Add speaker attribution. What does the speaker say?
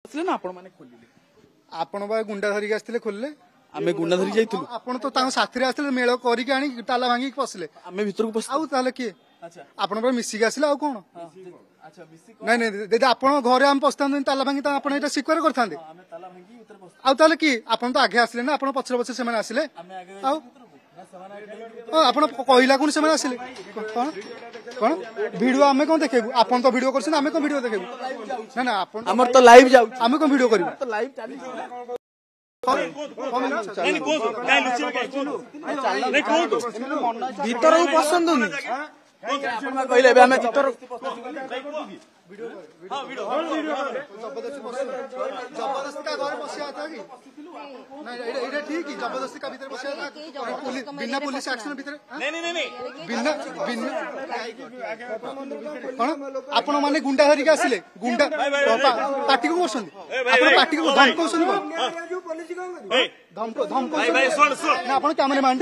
Speaker 1: ना आपण माने खोलिले
Speaker 2: आपण बा गुंडा धरिक आसले खोलले
Speaker 1: आमे गुंडा धरी जाइतलु
Speaker 2: आपण तो तांग साथी आसले मेळ करिक आनी ताला भांगी पसले
Speaker 1: आमे भीतर को पस
Speaker 2: आउ ताले की
Speaker 1: अच्छा
Speaker 2: आपण बा मिसिक आसले आउ कोन
Speaker 1: अच्छा मिसी
Speaker 2: नहीं नहीं दे आपण घरे हम पस्तान ताला भांगी ता आपण एटा स्वीकार करथांदे
Speaker 1: आमे ताला भांगी भीतर पस
Speaker 2: आउ ताले की आपण तो आगे आसले ना आपण पछर पछर सेमान आसले
Speaker 1: आमे आगे
Speaker 2: आउ आपण कहिला कोन सेमान आसले कोन कोन वीडियो आमे कोन देखेबु आपण तो वीडियो करछन आमे कोन वीडियो देखेबु ना ना आपण
Speaker 1: हमर तो लाइव जाउ
Speaker 2: आमे कोन वीडियो करबु
Speaker 1: तो लाइव चाली भीतर को पसंद नहीं आपण कहले बे हमें भीतर
Speaker 2: जबरदस्ती का घर बसिया था कि नहीं एटा ठीक ही जबरदस्ती का भीतर बसिया था बिना पुलिस एक्शन भीतर नहीं बिना बिना कोन आपण माने गुंडा धरि के आसिले गुंडा पार्टी को बसंदी आपण पार्टी को धमको सुन धमको धमको भाई सुन सुन ना आपण कैमरा मान